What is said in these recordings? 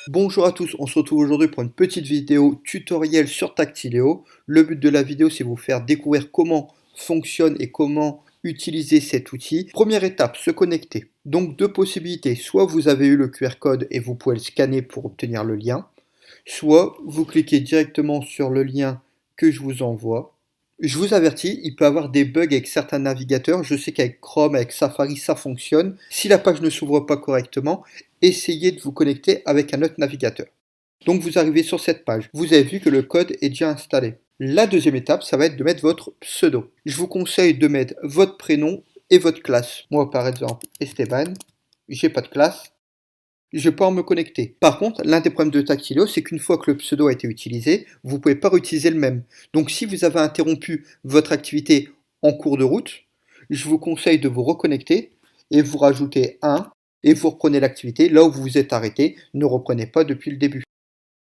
Bonjour à tous, on se retrouve aujourd'hui pour une petite vidéo tutoriel sur Tactileo. Le but de la vidéo, c'est vous faire découvrir comment fonctionne et comment utiliser cet outil. Première étape, se connecter. Donc deux possibilités, soit vous avez eu le QR code et vous pouvez le scanner pour obtenir le lien, soit vous cliquez directement sur le lien que je vous envoie. Je vous avertis, il peut y avoir des bugs avec certains navigateurs. Je sais qu'avec Chrome, avec Safari, ça fonctionne. Si la page ne s'ouvre pas correctement, essayez de vous connecter avec un autre navigateur. Donc vous arrivez sur cette page. Vous avez vu que le code est déjà installé. La deuxième étape, ça va être de mettre votre pseudo. Je vous conseille de mettre votre prénom et votre classe. Moi, par exemple, Esteban, j'ai pas de classe. Je vais pouvoir me connecter. Par contre, l'un des problèmes de Tactileo, c'est qu'une fois que le pseudo a été utilisé, vous ne pouvez pas réutiliser le même. Donc si vous avez interrompu votre activité en cours de route, je vous conseille de vous reconnecter et vous rajoutez un et vous reprenez l'activité là où vous vous êtes arrêté. Ne reprenez pas depuis le début.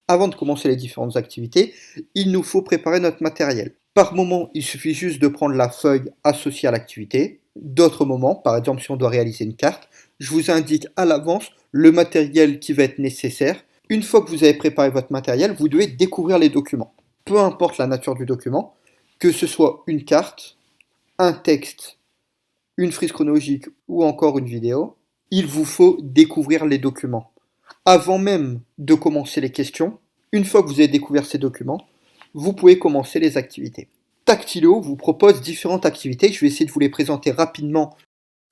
Avant de commencer les différentes activités, il nous faut préparer notre matériel. Par moment, il suffit juste de prendre la feuille associée à l'activité. D'autres moments, par exemple si on doit réaliser une carte, je vous indique à l'avance le matériel qui va être nécessaire. Une fois que vous avez préparé votre matériel, vous devez découvrir les documents. Peu importe la nature du document, que ce soit une carte, un texte, une frise chronologique ou encore une vidéo, il vous faut découvrir les documents. Avant même de commencer les questions, une fois que vous avez découvert ces documents, vous pouvez commencer les activités. Tactileo vous propose différentes activités, je vais essayer de vous les présenter rapidement.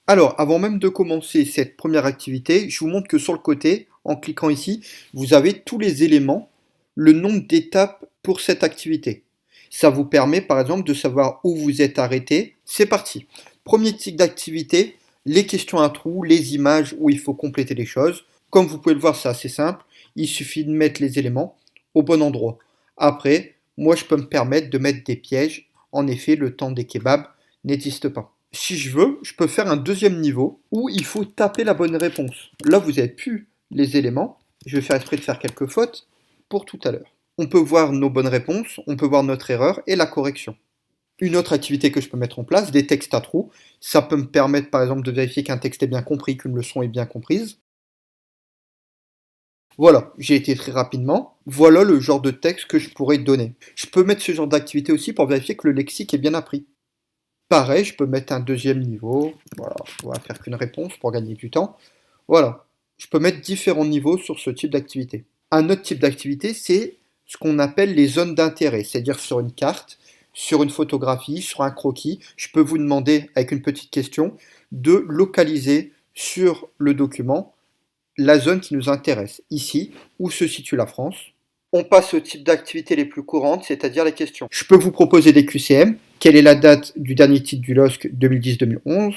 Alors, avant même de commencer cette première activité, je vous montre que sur le côté, en cliquant ici, vous avez tous les éléments, le nombre d'étapes pour cette activité. Ça vous permet par exemple de savoir où vous êtes arrêté. C'est parti. Premier type d'activité, les questions à trous, les images où il faut compléter les choses. Comme vous pouvez le voir, c'est assez simple. Il suffit de mettre les éléments au bon endroit. Après, moi, je peux me permettre de mettre des pièges. En effet, le temps des kebabs n'existe pas. Si je veux, je peux faire un deuxième niveau où il faut taper la bonne réponse. Là, vous n'avez plus les éléments. Je vais faire exprès de faire quelques fautes pour tout à l'heure. On peut voir nos bonnes réponses, on peut voir notre erreur et la correction. Une autre activité que je peux mettre en place, des textes à trous. Ça peut me permettre par exemple de vérifier qu'un texte est bien compris, qu'une leçon est bien comprise. Voilà, j'ai été très rapidement. Voilà le genre de texte que je pourrais donner. Je peux mettre ce genre d'activité aussi pour vérifier que le lexique est bien appris. Pareil, je peux mettre un deuxième niveau. Voilà, on va faire qu'une réponse pour gagner du temps. Voilà, je peux mettre différents niveaux sur ce type d'activité. Un autre type d'activité, c'est ce qu'on appelle les zones d'intérêt, c'est-à-dire sur une carte, sur une photographie, sur un croquis. Je peux vous demander, avec une petite question, de localiser sur le document la zone qui nous intéresse. Ici, où se situe la France. On passe au type d'activités les plus courantes, c'est-à-dire les questions. Je peux vous proposer des QCM. Quelle est la date du dernier titre du LOSC 2010-2011?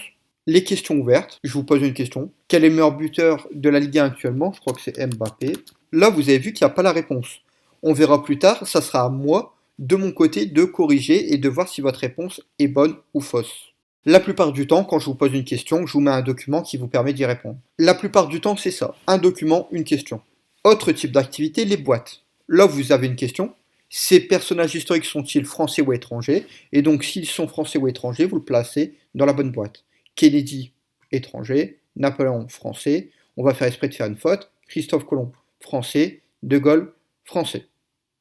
Les questions ouvertes. Je vous pose une question. Quel est le meilleur buteur de la Ligue 1 actuellement? Je crois que c'est Mbappé. Là, vous avez vu qu'il n'y a pas la réponse. On verra plus tard, ça sera à moi, de mon côté, de corriger et de voir si votre réponse est bonne ou fausse. La plupart du temps, quand je vous pose une question, je vous mets un document qui vous permet d'y répondre. La plupart du temps, c'est ça. Un document, une question. Autre type d'activité, les boîtes. Là, vous avez une question. Ces personnages historiques sont-ils français ou étrangers? Et donc, s'ils sont français ou étrangers, vous le placez dans la bonne boîte. Kennedy, étranger. Napoléon, français. On va faire exprès de faire une faute. Christophe Colomb, français. De Gaulle, français.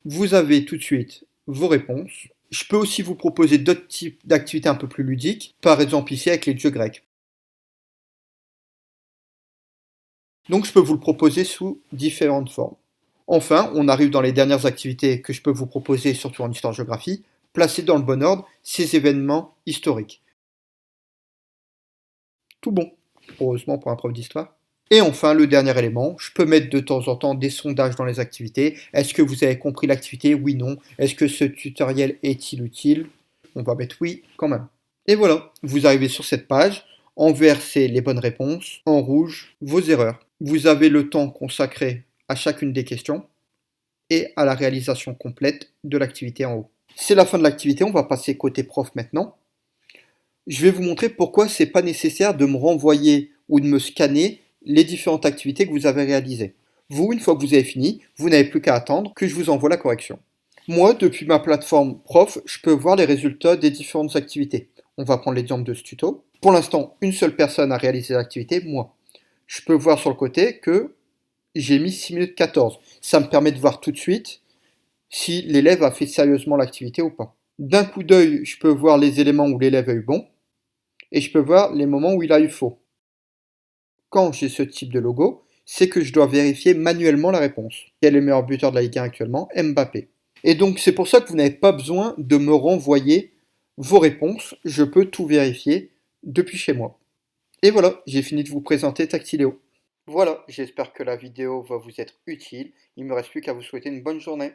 Vous avez tout de suite vos réponses. Je peux aussi vous proposer d'autres types d'activités un peu plus ludiques, par exemple ici avec les dieux grecs. Donc je peux vous le proposer sous différentes formes. Enfin, on arrive dans les dernières activités que je peux vous proposer, surtout en histoire-géographie, placer dans le bon ordre ces événements historiques. Tout bon, heureusement pour un prof d'histoire. Et enfin, le dernier élément, je peux mettre de temps en temps des sondages dans les activités. Est-ce que vous avez compris l'activité? Oui, non. Est-ce que ce tutoriel est-il utile? On va mettre oui quand même. Et voilà, vous arrivez sur cette page. En vert, c'est les bonnes réponses. En rouge, vos erreurs. Vous avez le temps consacré à chacune des questions et à la réalisation complète de l'activité en haut. C'est la fin de l'activité, on va passer côté prof maintenant. Je vais vous montrer pourquoi c'est pas nécessaire de me renvoyer ou de me scanner les différentes activités que vous avez réalisées. Vous, une fois que vous avez fini, vous n'avez plus qu'à attendre que je vous envoie la correction. Moi, depuis ma plateforme prof, je peux voir les résultats des différentes activités. On va prendre l'exemple de ce tuto. Pour l'instant, une seule personne a réalisé l'activité, moi. Je peux voir sur le côté que j'ai mis 6 minutes 14. Ça me permet de voir tout de suite si l'élève a fait sérieusement l'activité ou pas. D'un coup d'œil, je peux voir les éléments où l'élève a eu bon et je peux voir les moments où il a eu faux. Quand j'ai ce type de logo, c'est que je dois vérifier manuellement la réponse. Quel est le meilleur buteur de la Ligue 1 actuellement? Mbappé. Et donc c'est pour ça que vous n'avez pas besoin de me renvoyer vos réponses. Je peux tout vérifier depuis chez moi. Et voilà, j'ai fini de vous présenter Tactileo. Voilà, j'espère que la vidéo va vous être utile. Il ne me reste plus qu'à vous souhaiter une bonne journée.